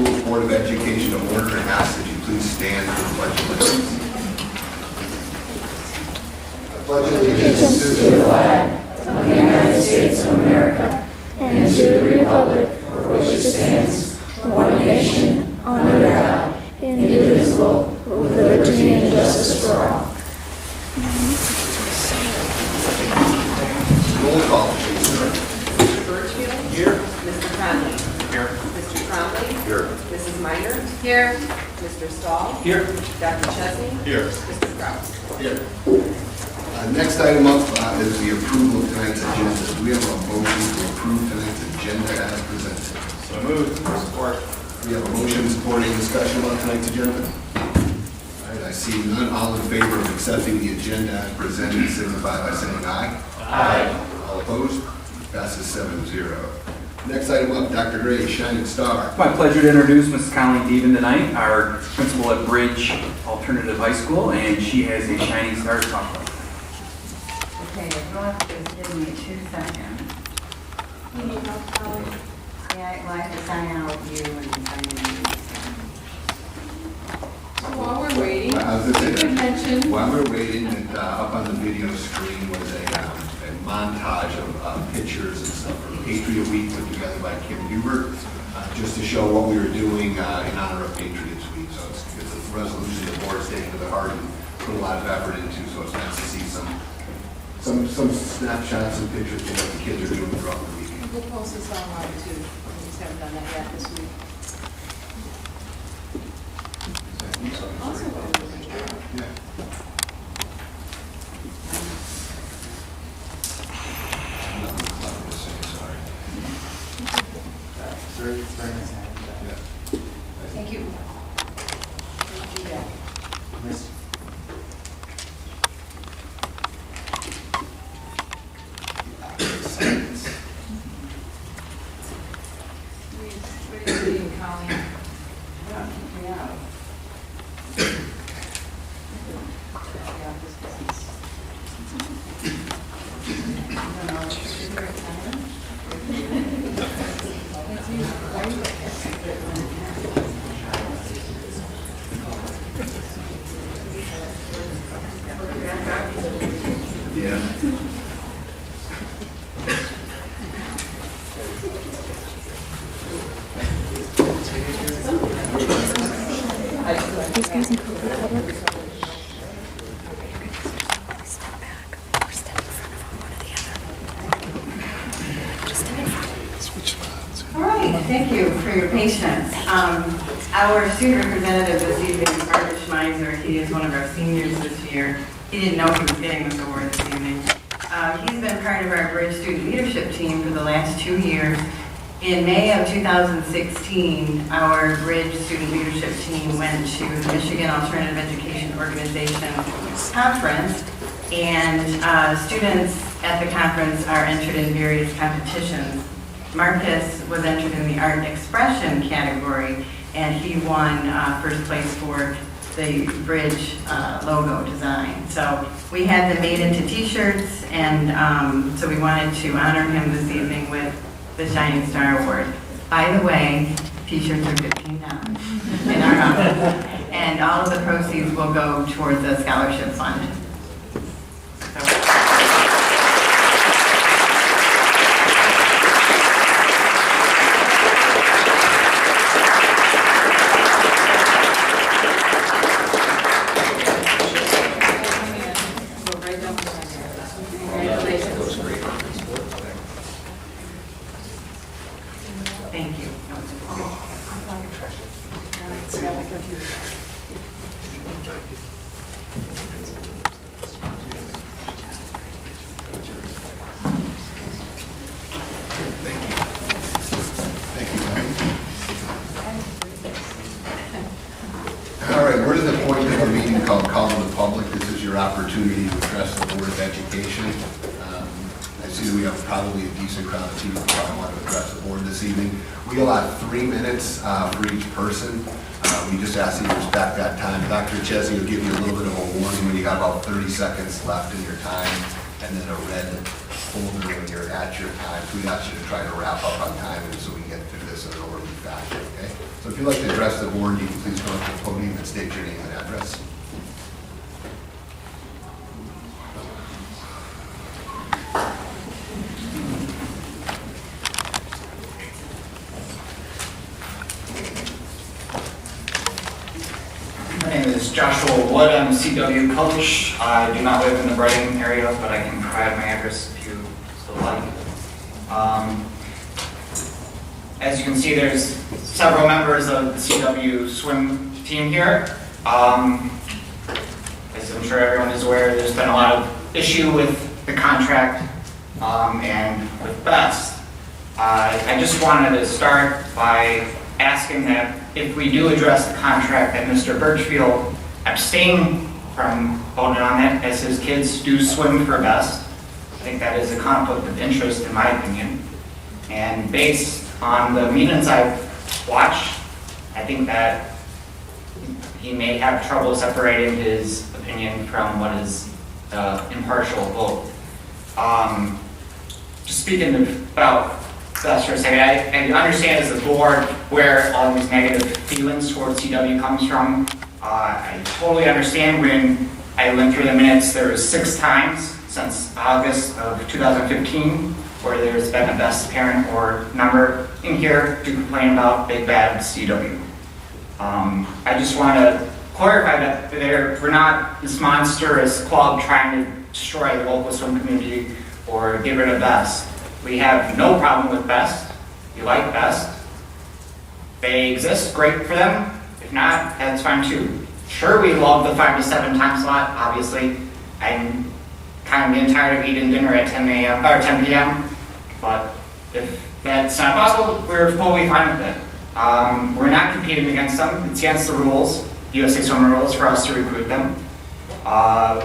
Schools Board of Education to order and ask that you please stand for the Pledge of Allegiance. I pledge allegiance to the flag of the United States of America and to the republic for which it stands, one nation, under God, indivisible, with liberty and justice for all. Roll call, please. Mr. Birchfield? Here. Mr. Conley? Here. Mr. Trombley? Here. Mrs. Minor? Here. Mr. Stahl? Here. Dr. Chesney? Here. Mr. Kraus? Here. Next item up is the approval of tonight's agenda. Do we have a motion to approve tonight's agenda as presented? So moved. Support. We have a motion supporting discussion about tonight's agenda. All right, I see none. All in favor of accepting the agenda as presented signify by saying aye. Aye. All opposed? Passes 7-0. Next item up, Dr. Gray, Shining Star. It's my pleasure to introduce Mrs. Colleen Deven tonight, our principal at Bridge Alternative High School, and she has a shining star to talk about. Okay, if you'll have to just give me 2 seconds. You need help, Colin? Yeah, well, I have to sign out with you and sign in. While we're waiting, I was gonna say you can mention. While we're waiting, up on the video screen was a montage of pictures and stuff from Patriot Week put together by Kim Hubert, just to show what we were doing in honor of Patriots Week. So it's a resolution the board's taken to the heart and put a lot of effort into. So it's nice to see some snapshots and pictures of what the kids are doing throughout the week. We'll post this online too. We just haven't done that yet this week. Also, Yeah. thank you. What are you reading, Colleen? Yeah. All right, thank you for your patience. Our student representative this evening is Arthur Schmeiser. He is one of our seniors this year. He didn't know he was getting this award this evening. He's been part of our Bridge Student Leadership Team for the last 2 years. In May of 2016, our Bridge Student Leadership Team went to the Michigan Alternative Education Organization Conference, and students at the conference are entered in various competitions. Marcus was entered in the Art Expression category, and he won first place for the Bridge logo design. So we had them made into t-shirts, and so we wanted to honor him this evening with the Shining Star Award. By the way, t-shirts are $15 in our office, and all of the proceeds will go towards a scholarship fund. Thank you. Thank you, Mike. All right, we're to the point of our meeting called Call to the Public. This is your opportunity to address the Board of Education. I see that we have probably a decent crowd of people who probably want to address the board this evening. We allow 3 minutes for each person. We just ask that you respect that time. Dr. Chesney will give you a little bit of a warning when you got about 30 seconds left in your time, and then a red folder when you're at your time. So we ask you to try to wrap up on time and so we can get through this in an orderly fashion, okay? So if you'd like to address the board, you can please come up to the podium and state your name and address. My name is Joshua Wood. I'm a CW coach. I do not live in the Brighton area, but I can provide my address if you still like. As you can see, there's several members of the CW swim team here. As I'm sure everyone is aware, there's been a lot of issue with the contract and with Best. I just wanted to start by asking that if we do address the contract, that Mr. Birchfield abstain from voting on it, as his kids do swim for Best. I think that is a conflict of interest, in my opinion. And based on the meetings I've watched, I think that he may have trouble separating his opinion from what is impartial vote. Just speaking about Best for a second, I understand as a board where all these negative feelings towards CW comes from. I totally understand. When I went through the minutes, there was 6 times since August of 2015 where there's been a Best parent or member in here to complain about big bad CW. I just want to clarify that we're not this monstrous club trying to destroy the local swim community or get rid of Best. We have no problem with Best. We like Best. They exist, great for them. If not, that's fine too. Sure, we love the 5 to 7 time slot, obviously. I'm kind of getting tired of eating dinner at 10 a.m. or 10 p.m. But if that's not possible, we're totally fine with it. We're not competing against them. It's against the rules, USA Swim rules, for us to recruit them. I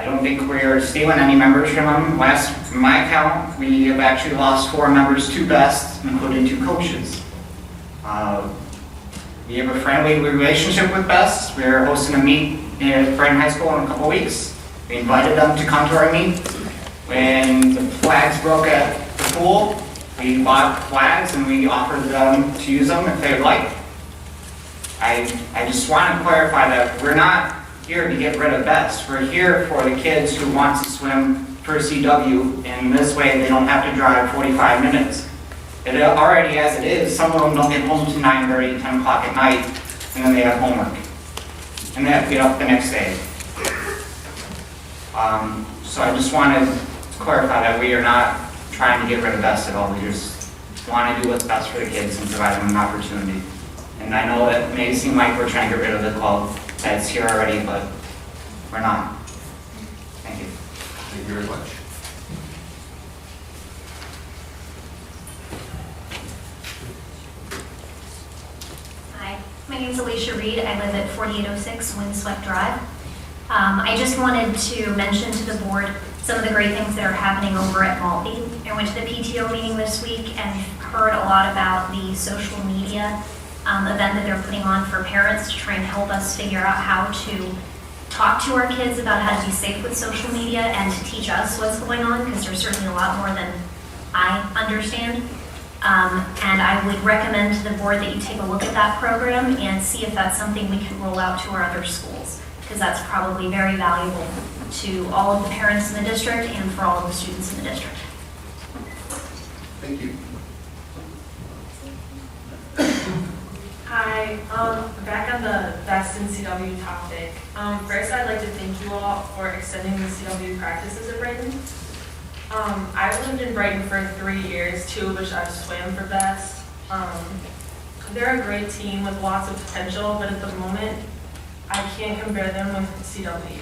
don't think we're stealing any members from them. From my count, we have actually lost 4 members to Best, including 2 coaches. We have a friendly relationship with Best. We're hosting a meet at Brighton High School in a couple weeks. We invited them to come to our meet. When the flags broke at the pool, we bought flags and we offered them to use them if they would like. I just want to clarify that we're not here to get rid of Best. We're here for the kids who want to swim for CW, and this way they don't have to drive 45 minutes. It already, as it is, some of them don't get home to 9:30, 10 o'clock at night, and then they have homework. And they have to get up the next day. So I just wanted to clarify that we are not trying to get rid of Best at all. We just want to do what's best for the kids and provide them an opportunity. And I know that it may seem like we're trying to get rid of the club that's here already, but we're not. Thank you. Thank you very much. Hi, my name is Alicia Reed. I live at 4806 Windswept Drive. I just wanted to mention to the board some of the great things that are happening over at Maltby. I went to the PTO meeting this week and heard a lot about the social media event that they're putting on for parents to try and help us figure out how to talk to our kids about how to be safe with social media and to teach us what's going on, because there's certainly a lot more than I understand. And I would recommend to the board that you take a look at that program and see if that's something we can roll out to our other schools, because that's probably very valuable to all of the parents in the district and for all of the students in the district. Thank you. Hi, back on the Best in CW topic. First, I'd like to thank you all for extending the CW practices at Brighton. I've lived in Brighton for 3 years, 2 of which I've swam for Best. They're a great team with lots of potential, but at the moment, I can't compare them with CW.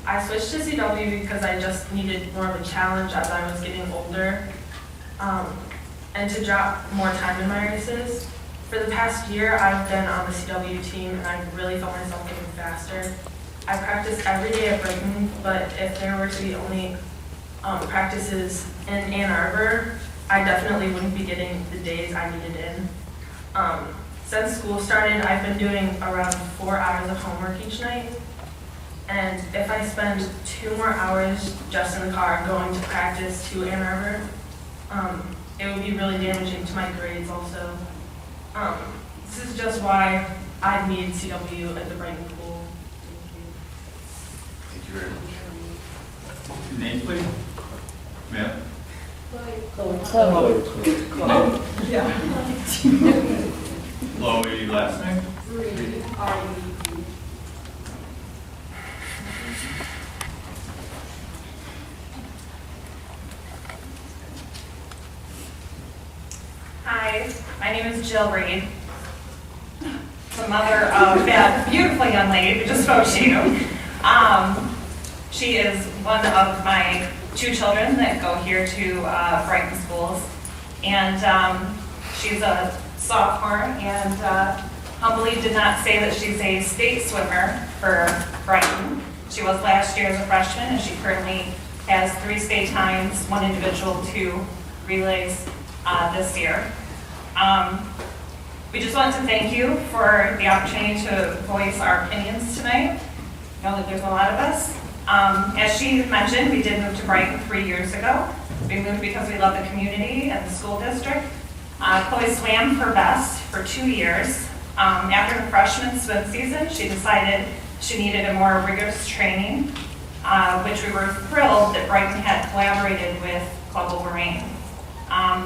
I switched to CW because I just needed more of a challenge as I was getting older, and to drop more time in my races. For the past year, I've been on the CW team, and I've really felt myself getting faster. I practice every day at Brighton, but if there were to be only practices in Ann Arbor, I definitely wouldn't be getting the days I needed in. Since school started, I've been doing around 4 hours of homework each night. And if I spend 2 more hours just in the car going to practice to Ann Arbor, it would be really damaging to my grades also. This is just why I need CW at the Brighton pool. Thank you. Thank you very much. Name, please. Ma'am? Chloe, last name? Hi, my name is Jill Reed, the mother of that beautiful young lady we just spoke to you. She is one of my 2 children that go here to Brighton schools, and she's a sophomore, and humbly did not say that she's a state swimmer for Brighton. She was last year as a freshman, and she currently has 3 state times, 1 individual, 2 relays this year. We just want to thank you for the opportunity to voice our opinions tonight. I know that there's a lot of us. As she mentioned, we did move to Brighton 3 years ago. We moved because we love the community and the school district. Chloe swam for best for 2 years. After her freshman swim season, she decided she needed a more rigorous training, which we were thrilled that Brighton had collaborated with Club Wolverine.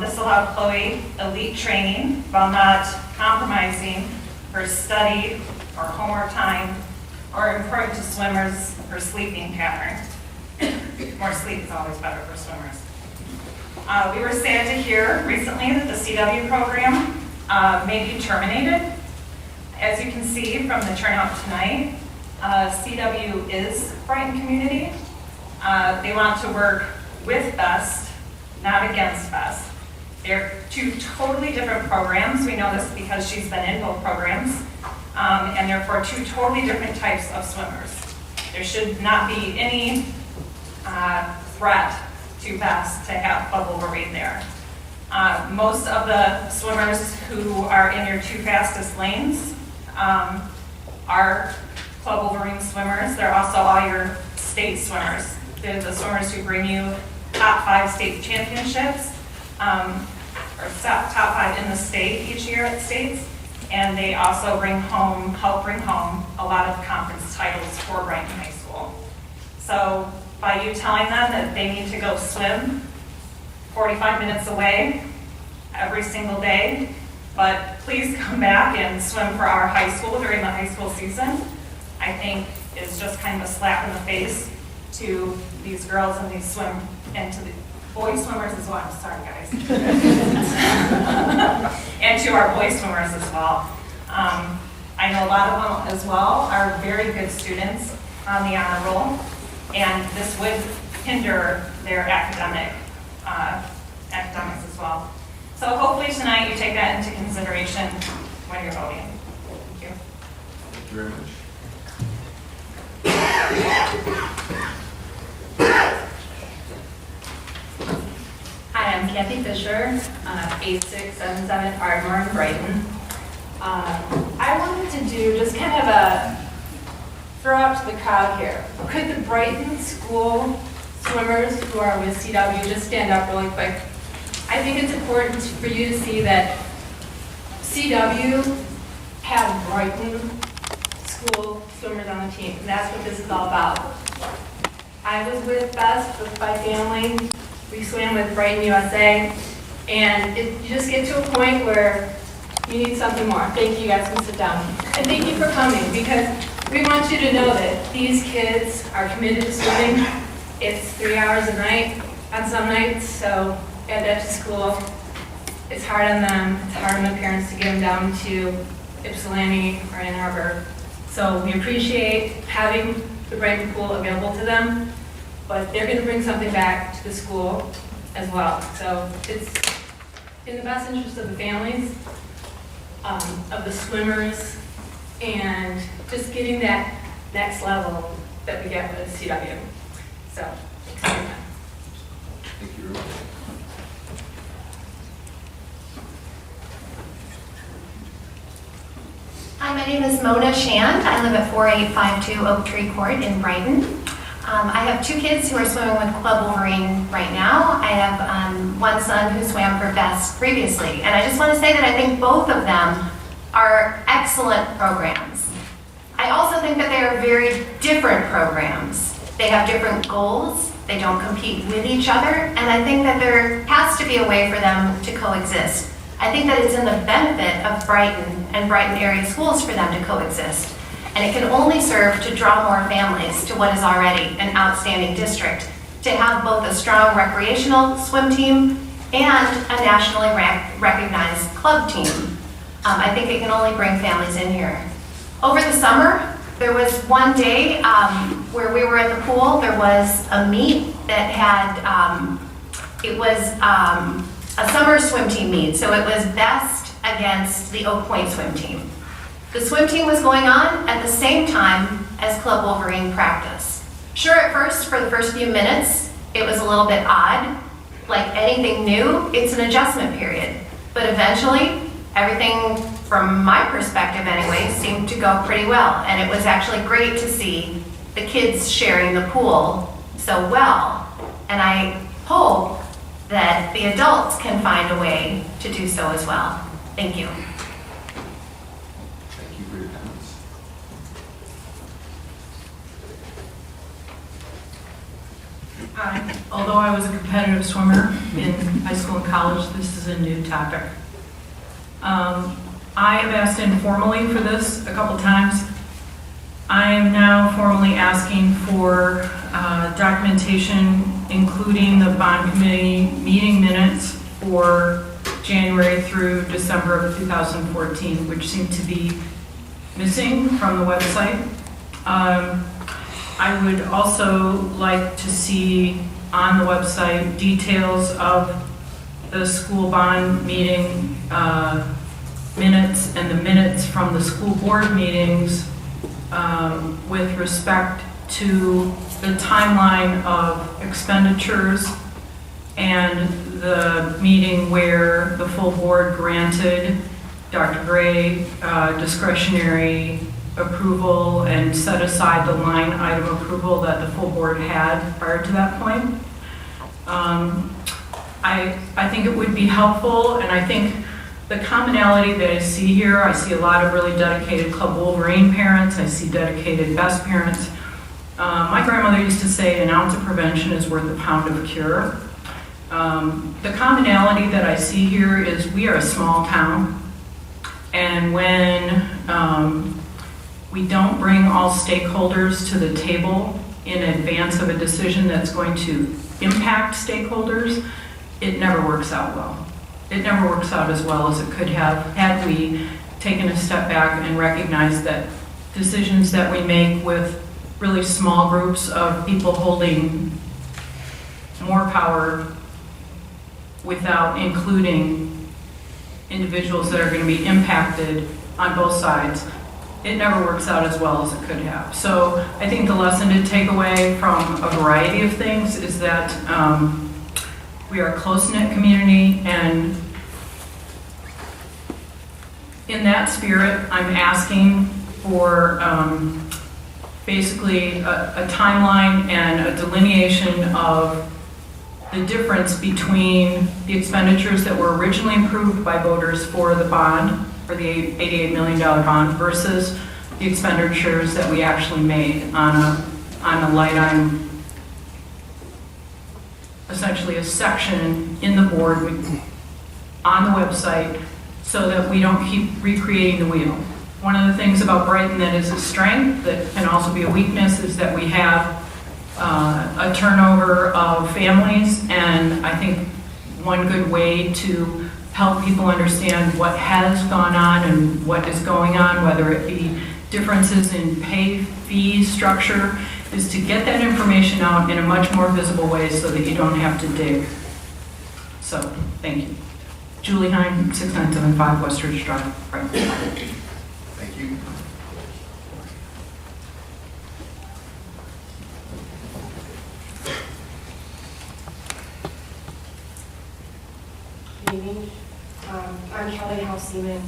This allowed Chloe elite training while not compromising her study or homework time, or important to swimmers, her sleeping pattern. More sleep is always better for swimmers. We were sad to hear recently that the CW program may be terminated. As you can see from the turnout tonight, CW is Brighton Community. They want to work with BEST, not against BEST. They're 2 totally different programs. We know this because she's been in both programs. And they're for 2 totally different types of swimmers. There should not be any threat to BEST to have Club Wolverine there. Most of the swimmers who are in your 2 fastest lanes are Club Wolverine swimmers. They're also all your state swimmers. They're the swimmers who bring you top 5 state championships, or top 5 in the state each year at states. And they also help bring home a lot of conference titles for Brighton High School. So by you telling them that they need to go swim 45 minutes away every single day, but please come back and swim for our high school during the high school season, I think is just kind of a slap in the face to these girls and and to the boy swimmers as well. Sorry, guys. And to our boy swimmers as well. I know a lot of them as well are very good students on the honor roll, and this would hinder their academics as well. So hopefully tonight you take that into consideration when you're voting. Thank you. Thank you very much. Hi, I'm Kathy Fisher, 8677 Ardmore in Brighton. I wanted to do just kind of a throw out to the crowd here. Could the Brighton school swimmers who are with CW just stand up really quick? I think it's important for you to see that CW has Brighton school swimmers on the team, and that's what this is all about. I was with BEST, with my family. We swam with Brighton USA, and you just get to a point where you need something more. Thank you, guys can sit down. And thank you for coming, because we want you to know that these kids are committed to swimming. It's 3 hours a night on some nights, so add that to school. It's hard on them, it's hard on the parents to get them down to Ypsilanti or Ann Arbor. So we appreciate having the Brighton pool available to them, but they're going to bring something back to the school as well. So it's in the best interest of the families, of the swimmers, and just getting that next level that we get with CW. So, thanks for your time. Thank you very much. Hi, my name is Mona Shand. I live at 4852 Oak Tree Court in Brighton. I have 2 kids who are swimming with Club Wolverine right now. I have one son who swam for BEST previously. And I just want to say that I think both of them are excellent programs. I also think that they are very different programs. They have different goals, they don't compete with each other, and I think that there has to be a way for them to coexist. I think that it's in the benefit of Brighton and Brighton area schools for them to coexist. And it can only serve to draw more families to what is already an outstanding district, to have both a strong recreational swim team and a nationally recognized club team. I think it can only bring families in here. Over the summer, there was one day where we were at the pool. There was a meet that had, it was a summer swim team meet. So it was best against the Oak Point swim team. The swim team was going on at the same time as Club Wolverine practice. Sure, at first, for the first few minutes, it was a little bit odd. Like anything new, it's an adjustment period. But eventually, everything, from my perspective anyway, seemed to go pretty well. And it was actually great to see the kids sharing the pool so well. And I hope that the adults can find a way to do so as well. Thank you. Thank you for your comments. Although I was a competitive swimmer in high school and college, this is a new topic. I have asked informally for this a couple times. I am now formally asking for documentation, including the bond committee meeting minutes for January through December of 2014, which seem to be missing from the website. I would also like to see on the website details of the school bond meeting minutes and the minutes from the school board meetings with respect to the timeline of expenditures and the meeting where the full board granted Dr. Gray discretionary approval and set aside the line item approval that the full board had prior to that point. I think it would be helpful, and I think the commonality that I see here, I see a lot of really dedicated Club Wolverine parents, I see dedicated BEST parents. My grandmother used to say an ounce of prevention is worth a pound of cure. The commonality that I see here is we are a small town, and when we don't bring all stakeholders to the table in advance of a decision that's going to impact stakeholders, it never works out well. It never works out as well as it could have had we taken a step back and recognized that decisions that we make with really small groups of people holding more power without including individuals that are going to be impacted on both sides, it never works out as well as it could have. So I think the lesson to take away from a variety of things is that we are a close-knit community, and in that spirit, I'm asking for basically a timeline and a delineation of the difference between the expenditures that were originally approved by voters for the bond, for the $88 million bond, versus the expenditures that we actually made on a light item, essentially a section in the board on the website, so that we don't keep recreating the wheel. One of the things about Brighton that is a strength that can also be a weakness is that we have a turnover of families, and I think one good way to help people understand what has gone on and what is going on, whether it be differences in pay fee structure, is to get that information out in a much more visible way so that you don't have to dig. So, thank you. Julie Hine, 6975 West Ridge Drive, Brighton. Thank you. Good evening. I'm Kelly House Seaman.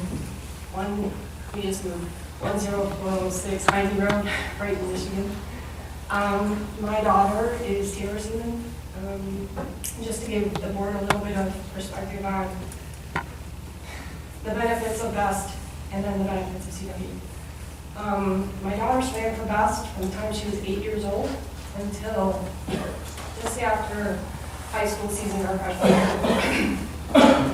We just moved 10406 Ivy Road, Brighton, Michigan. My daughter is Taylor Seaman. Just to give the board a little bit of perspective on the benefits of BEST and then the benefits of CW. My daughter swam for best from the time she was 8 years old until just after high school season, her freshman year.